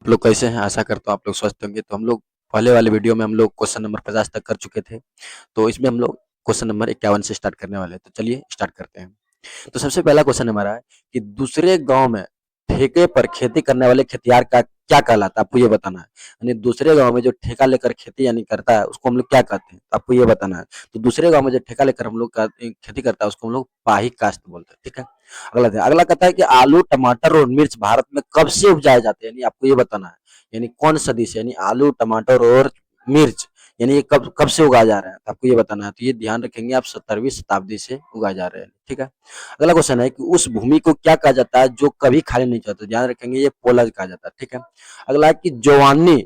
आप लोग कैसे हैं? आशा करता हूँ आप लोग स्वस्थ होंगे। तो हम लोग पहले वाले वीडियो में हम लोग क्वेश्चन नंबर 50 तक कर चुके थे। तो इसमें हम लोग क्वेश्चन नंबर 51 से स्टार्ट करने वाले हैं। तो चलिए स्टार्ट करते हैं। तो सबसे पहला क्वेश्चन हमारा है कि दूसरे गांव में ठेके पर खेती करने वाले खेतिहर का क्या कहलाता है? आपको ये बताना है। यानी दूसरे गांव में जो ठेका लेकर खेती यानी करता है उसको हम लोग क्या कहते हैं? तो आपको ये बताना है। तो दूसरे गांव में जो ठेका लेकर हम लोग खेती करता है उसको हम लोग पाही काश्त बोलते हैं। ठीक है। अगला कहता है कि आलू टमाटर और मिर्च भारत में कब से उपजाए जाते हैं? यानी आपको ये बताना है। यानी कौन सदी से? यानी आलू टमाटर और मिर्च यानी ये कब कब से उगाए जा रहे हैं? तो आपको ये बताना है। तो ये ध्यान रखेंगे आप 17वीं शताब्दी से उगाए जा रहे हैं। ठीक है। अगला क्वेश्चन है कि उस भूमि को क्या कहा जाता है जो कभी खाली नहीं होता? ध्यान रखेंगे ये पोलज कहा जाता है। ठीक है। अगला है कि जोवानी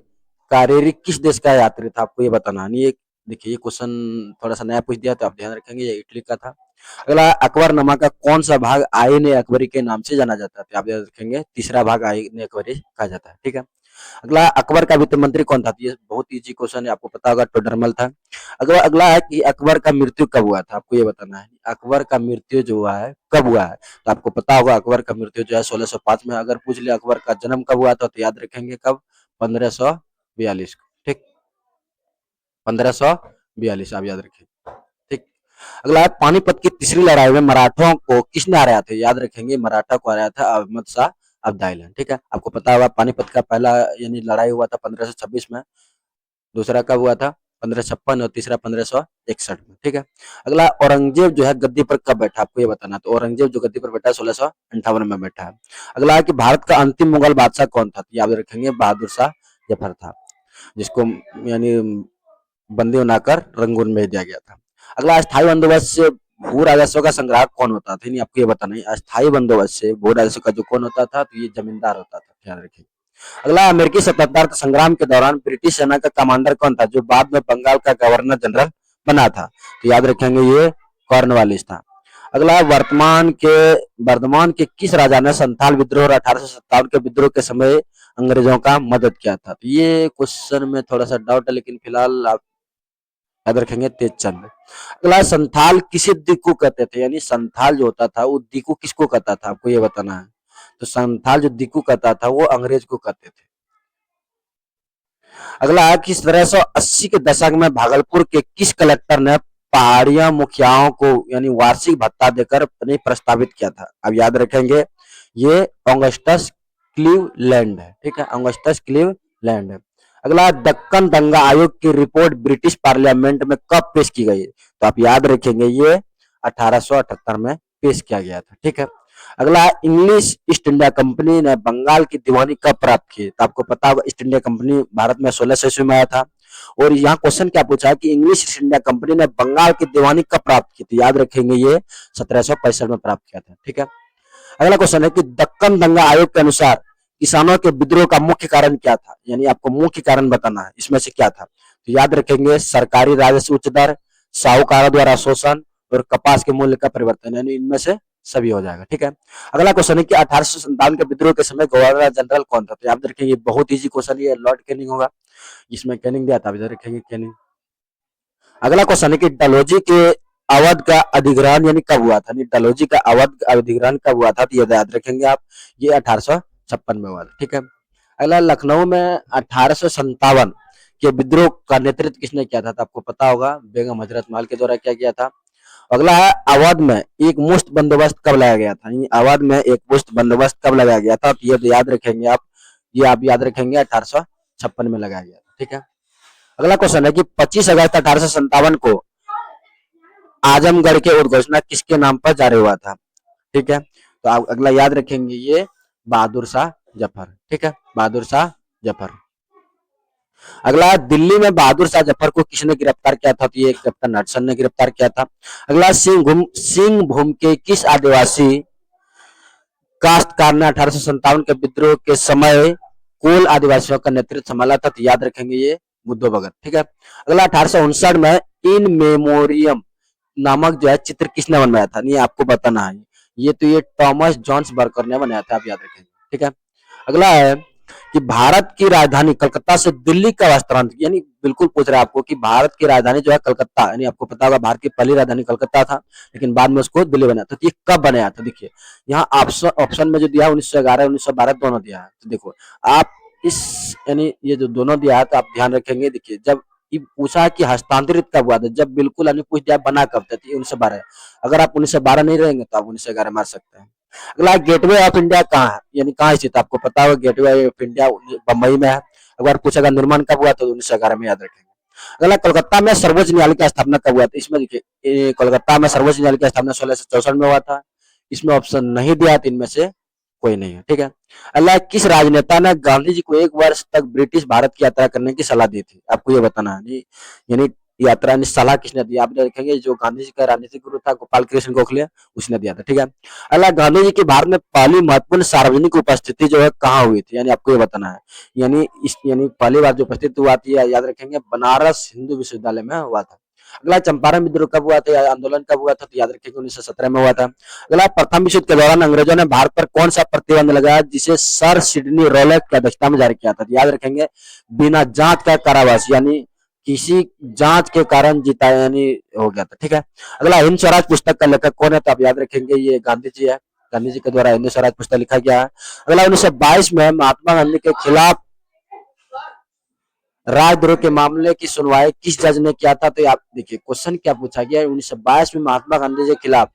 कारेरी किस देश का यात्री था? आपको ये बताना है। ये देखिए ये क्वेश्चन थोड़ा सा नया पूछ दिया तो आप ध्यान रखेंगे ये इटली का था। अगला अकबरनामा का कौन सा भाग आईन अकबरी के नाम से जाना जाता है? तो आप याद रखेंगे तीसरा भाग आईन अकबरी कहा जाता है। ठीक है। अगला अकबर का वित्त मंत्री कौन था? तो ये बहुत इजी क्वेश्चन है, आपको पता होगा टोडरमल था। अगला अगला है कि अकबर का मृत्यु कब हुआ था? आपको ये बताना है। अकबर का मृत्यु जो हुआ है कब हुआ है? तो आपको पता होगा अकबर का मृत्यु जो है 1605 में। अगर पूछ लिया अकबर का जन्म कब हुआ था तो याद रखेंगे कब? 1542 को। ठीक। 1542 आप याद रखें। ठीक। अगला है पानीपत की तीसरी लड़ाई में मराठों को किसने हराया था? याद रखेंगे मराठा को हराया था अहमद शाह अब्दाली। ठीक है। आपको पता होगा पानीपत का पहला यानी लड़ाई हुआ था 1526 में। दूसरा कब हुआ था? 1556 और तीसरा 1561 में। ठीक है। अगला औरंगजेब जो है गद्दी पर कब बैठा? आपको ये बताना। तो औरंगजेब जो गद्दी पर बैठा है 1658 में बैठा है। अगला है कि भारत का अंतिम मुगल बादशाह कौन था? तो याद रखेंगे बहादुर शाह जफर था, जिसको यानी बंदी बनाकर रंगून भेज दिया गया था। अगला अस्थायी बंदोबस्त से भू राजस्व का संग्राहक कौन होता था? नहीं आपको ये बताना है। अस्थायी बंदोबस्त से भू राजस्व का जो कौन होता था तो ये जमींदार होता था। ध्यान रखिए। अगला अमेरिकी स्वतंत्रता संग्राम के दौरान ब्रिटिश सेना का कमांडर कौन था जो बाद में बंगाल का गवर्नर जनरल बना था? तो याद रखेंगे ये कॉर्नवालिस था। अगला वर्धमान के किस राजा ने संथाल विद्रोह और 1857 के विद्रोह के समय अंग्रेजों का मदद किया था? तो ये क्वेश्चन में थोड़ा सा डाउट है लेकिन फिलहाल आप याद रखेंगे तेजचंद। अगला संथाल किसे दिक्कू कहते थे? यानी संथाल जो होता था वो दिक्कू किसको कहता था? आपको ये बताना है। तो संथाल जो दिक्कू कहता था वो अंग्रेज को कहते थे। अगला है कि 1780 के दशक में भागलपुर के किस कलेक्टर ने पहाड़िया मुखियाओं को यानी वार्षिक भत्ता देकर प्रस्तावित किया था? अब याद रखेंगे ये ऑगस्टस क्लीवलैंड है। ठीक है। ऑगस्टस क्लीवलैंड है। अगला दक्कन दंगा आयोग की रिपोर्ट ब्रिटिश पार्लियामेंट में कब पेश की गई? तो आप याद रखेंगे ये 1878 में पेश किया गया था। ठीक है। अगला इंग्लिश ईस्ट इंडिया कंपनी ने बंगाल की दीवानी कब प्राप्त की? तो आपको पता होगा ईस्ट इंडिया कंपनी भारत में 1600 ईस्वी में आया था। और यहाँ क्वेश्चन क्या पूछा है कि इंग्लिश ईस्ट इंडिया कंपनी ने बंगाल की दीवानी कब प्राप्त की थी? याद रखेंगे ये 1765 में प्राप्त किया था। ठीक है। अगला क्वेश्चन है कि दक्कन दंगा आयोग के अनुसार किसानों के विद्रोह का मुख्य कारण क्या था? यानी आपको मुख्य कारण बताना है इसमें से क्या था? तो याद रखेंगे सरकारी राजस्व उच्च दर, साहूकारों द्वारा शोषण और कपास के मूल्य का परिवर्तन। यानी इनमें से सभी हो जाएगा। ठीक है। अगला क्वेश्चन है कि 1857 के विद्रोह के समय गवर्नर जनरल कौन था? तो याद रखेंगे बहुत इजी क्वेश्चन ये लॉर्ड कैनिंग होगा। इसमें कैनिंग दिया था, इधर रखेंगे कैनिंग। अगला क्वेश्चन है कि डलहौजी के अवध का अधिग्रहण यानी कब हुआ था? डलहौजी का अवध अधिग्रहण कब हुआ था? तो ये याद रखेंगे आप, ये 1856 में हुआ था। ठीक है। अगला लखनऊ में 1857 के विद्रोह का नेतृत्व किसने किया था? तो आपको पता होगा बेगम हजरत महल के द्वारा क्या किया था। अगला है अवध में एक मुश्त बंदोबस्त कब लगाया गया था? अवध में एक मुश्त बंदोबस्त कब लगाया गया था? तो ये तो याद रखेंगे आप, ये आप याद रखेंगे 1856 में लगाया गया था। ठीक है। अगला क्वेश्चन है कि 25 अगस्त 1857 को आजमगढ़ के उद्घोषणा किसके नाम पर जारी हुआ था? ठीक है। तो आप अगला याद रखेंगे ये बहादुर शाह जफर। ठीक है। बहादुर शाह जफर। अगला दिल्ली में बहादुर शाह जफर को किसने गिरफ्तार किया था? तो ये कैप्टन हडसन ने गिरफ्तार किया था। अगला सिंह भूम के किस आदिवासी काश्तकार ने 1857 के विद्रोह के समय कोल आदिवासियों का नेतृत्व संभाला था? तो याद रखेंगे ये बुद्धो भगत। ठीक है। अगला 1859 में इन मेमोरियम नामक जो है चित्र किसने बनवाया था? नहीं आपको बताना है। ये तो ये थॉमस जॉन्स बर्कर ने बनाया था, आप याद रखेंगे। ठीक है। अगला है कि भारत की राजधानी कलकत्ता से दिल्ली का स्थानांतरण यानी बिल्कुल पूछ रहा है आपको कि भारत की राजधानी जो है कलकत्ता यानी आपको पता होगा भारत की पहली राजधानी कलकत्ता था लेकिन बाद में उसको दिल्ली बनाया था। तो ये कब बनाया था? देखिए यहाँ ऑप्शन में जो दिया 1911 1912 दोनों दिया है। तो देखो आप इस यानी ये जो दोनों दिया है तो आप ध्यान रखेंगे। देखिए जब ये पूछा कि हस्तांतरित कब हुआ था, जब बिल्कुल यानी पूछ दिया बना कब था, तो 1912। अगर आप 1912 नहीं रहेंगे तो आप 1911 मार सकते हैं। अगला गेटवे ऑफ इंडिया कहाँ है, यानी कहाँ स्थित है, आपको पता होगा गेटवे ऑफ इंडिया बम्बई में है। अगर पूछेगा निर्माण कब हुआ तो 1911 में याद रखेंगे। अगला कोलकाता में सर्वोच्च न्यायालय की स्थापना कब हुआ था, इसमें देखिए कोलकाता में सर्वोच्च न्यायालय की स्थापना 1664 में हुआ था। इसमें ऑप्शन नहीं दिया तो इनमें से कोई नहीं है, ठीक है। अगला किस राजनेता ने गांधी जी को 1 वर्ष तक ब्रिटिश भारत की यात्रा करने की सलाह दी थी, आपको ये बताना है। यानी यात्रा ने सलाह किसने दी, आप देखेंगे जो गांधी जी का राजनीतिक गुरु था गोपाल कृष्ण गोखले, उसने दिया था, ठीक है। अगला गांधी जी की भारत में पहली महत्वपूर्ण सार्वजनिक उपस्थिति जो है कहाँ हुई थी, यानी आपको ये बताना है। यानी पहली बार जो उपस्थित हुआ थी याद रखेंगे बनारस हिंदू विश्वविद्यालय में हुआ था। अगला चंपारण विद्रोह कब हुआ था, आंदोलन कब हुआ था, तो याद रखेंगे 1917 में हुआ था। अगला प्रथम विश्व युद्ध के दौरान अंग्रेजों ने भारत पर कौन सा प्रतिबंध लगाया जिसे सर सिडनी रॉलेट की अध्यक्षता में जारी किया था, तो याद रखेंगे बिना जांच का कारावास, यानी किसी जांच के कारण जीता यानी हो गया था, ठीक है। अगला हिंद स्वराज पुस्तक का लेखक कौन है, तो आप याद रखेंगे ये गांधी जी है। गांधी जी के द्वारा हिंद स्वराज पुस्तक लिखा गया है। अगला 1922 में महात्मा गांधी के खिलाफ राजद्रोह के मामले की सुनवाई किस जज ने किया था, तो आप देखिए क्वेश्चन क्या पूछा गया है, 1922 में महात्मा गांधी के खिलाफ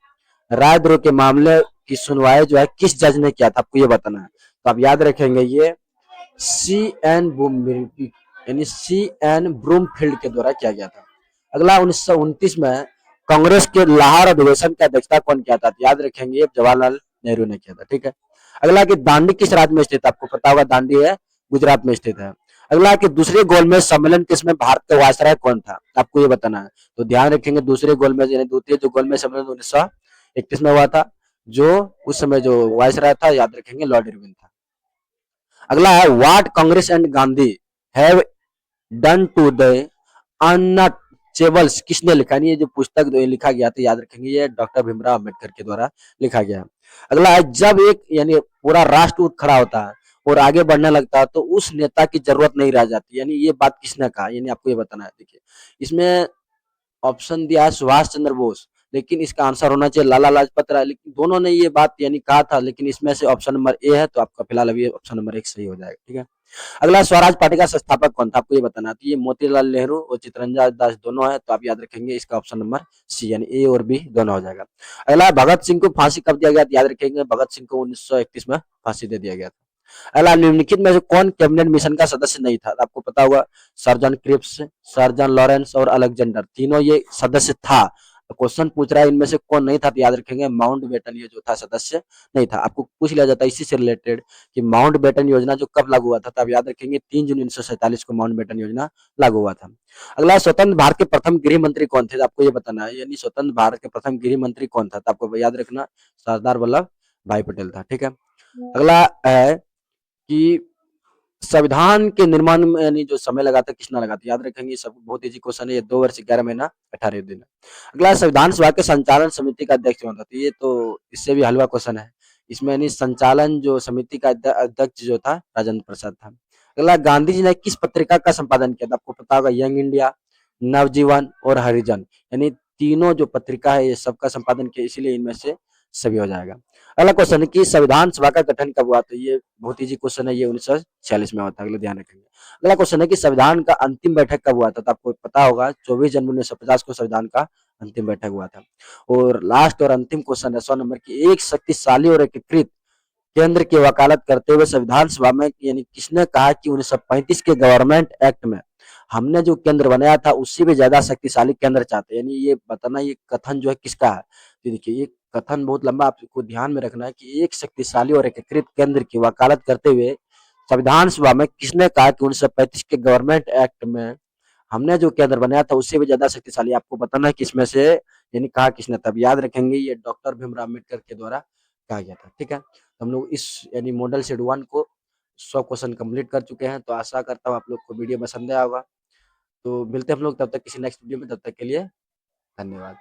राजद्रोह के मामले की सुनवाई जो है किस जज ने किया था, आपको ये बताना है। तो आप याद रखेंगे ये सी एन यानी सी एन ब्रूमफील्ड के द्वारा किया गया था। अगला 1929 में कांग्रेस के लाहौर अधिवेशन की अध्यक्षता कौन किया था, तो याद रखेंगे जवाहरलाल नेहरू ने किया था, ठीक है। अगला कि दांडी किस राज्य में स्थित है, आपको पता होगा दांडी है गुजरात में स्थित है। अगला कि दूसरे गोलमेज सम्मेलन किसमें भारत का वायसराय कौन था, आपको ये बताना है। तो ध्यान रखेंगे दूसरे गोलमेज यानी द्वितीय जो गोलमेज सम्मेलन 1931 में हुआ था, जो उस समय जो वायसराय था याद रखेंगे लॉर्ड इरविन था। अगला है what Congress and Gandhi have done to the untouchables, किसने लिखा, ये जो पुस्तक जो लिखा गया था याद रखेंगे ये डॉक्टर भीमराव अम्बेडकर के द्वारा लिखा गया। अगला है जब एक यानी पूरा राष्ट्र खड़ा होता है और आगे बढ़ने लगता है तो उस नेता की जरूरत नहीं रह जाती, यानी ये बात किसने कहा, यानी आपको ये बताना है। देखिए इसमें ऑप्शन दिया है सुभाष चंद्र बोस, लेकिन इसका आंसर होना चाहिए लाला लाजपत राय, लेकिन दोनों ने ये बात यानी कहा था, लेकिन इसमें से ऑप्शन नंबर ए है, तो आपका फिलहाल अभी ऑप्शन नंबर 1 सही हो जाएगा, ठीक है। अगला स्वराज पार्टी का संस्थापक कौन था, आपको ये बताना था। ये मोतीलाल नेहरू और चितरंजन दास दोनों है, तो आप याद रखेंगे इसका ऑप्शन नंबर सी यानी ए और बी दोनों हो जाएगा। अगला भगत सिंह को फांसी कब दिया गया, याद रखेंगे भगत सिंह को 1931 में फांसी दे दिया गया था। अगला निम्नलिखित में से कौन कैबिनेट मिशन का सदस्य नहीं था, आपको पता होगा सर्जन क्रिप्स, सर्जन लॉरेंस और अलेक्जेंडर तीनों ये सदस्य था। क्वेश्चन पूछ रहा है इनमें से कौन नहीं था, तो याद रखेंगे माउंट बेटन ये जो था सदस्य नहीं था। आपको पूछ लिया जाता है इसी से रिलेटेड कि माउंट बेटन योजना जो कब लागू हुआ था, तब याद रखेंगे 3 जून 1947 को माउंट बेटन योजना लागू हुआ था। अगला स्वतंत्र भारत के प्रथम गृह मंत्री कौन थे, आपको ये बताना है। यानी स्वतंत्र भारत के प्रथम गृह मंत्री कौन था, तो आपको याद रखना सरदार वल्लभ भाई पटेल था, ठीक है। अगला है कि संविधान के निर्माण में यानी जो समय लगा था किसने लगा था, याद रखेंगे सब बहुत इजी क्वेश्चन है, ये 2 वर्ष 11 महीना 18 दिन है। अगला संविधान सभा के संचालन समिति का अध्यक्ष कौन था, तो ये तो इससे भी हलवा क्वेश्चन है। इसमें यानी संचालन जो समिति का अध्यक्ष जो था राजेंद्र प्रसाद था। अगला गांधी जी ने किस पत्रिका का संपादन किया था, आपको पता होगा यंग इंडिया, नवजीवन और हरिजन, यानी तीनों जो पत्रिका है ये सबका संपादन किया, इसीलिए इनमें से सभी हो जाएगा। अगला क्वेश्चन है कि संविधान सभा का गठन कब हुआ, तो ये बहुत इजी क्वेश्चन है, ये 1946 में हुआ था, अगले ध्यान रखेंगे। अगला क्वेश्चन है कि संविधान का अंतिम बैठक कब हुआ था, तो आपको पता होगा 24 जनवरी 1950 को संविधान का अंतिम बैठक हुआ था। और लास्ट और अंतिम क्वेश्चन है 100 नंबर की, एक शक्तिशाली और एकीकृत केंद्र की वकालत करते हुए संविधान सभा में यानी किसने कहा कि 1935 के गवर्नमेंट एक्ट में हमने जो केंद्र बनाया था उससे भी ज्यादा शक्तिशाली केंद्र चाहते हैं, यानी ये बताना ये कथन जो है किसका है। तो देखिए ये कथन बहुत लंबा, आपको ध्यान में रखना है कि एक शक्तिशाली और एकीकृत केंद्र की वकालत करते हुए संविधान सभा में किसने कहा कि 1935 के गवर्नमेंट एक्ट में हमने जो केंद्र बनाया था उससे भी ज्यादा शक्तिशाली, आपको बताना है किसमें से यानी कहा किसने, तब याद रखेंगे ये डॉक्टर भीमराव अम्बेडकर के द्वारा कहा गया था, ठीक है। तो हम लोग इस यानी मॉडल सेट 1 को 100 क्वेश्चन कंप्लीट कर चुके हैं, तो आशा करता हूँ आप लोग को वीडियो पसंद आया होगा। तो मिलते हैं हम लोग तब तक किसी नेक्स्ट वीडियो में, तब तक के लिए धन्यवाद।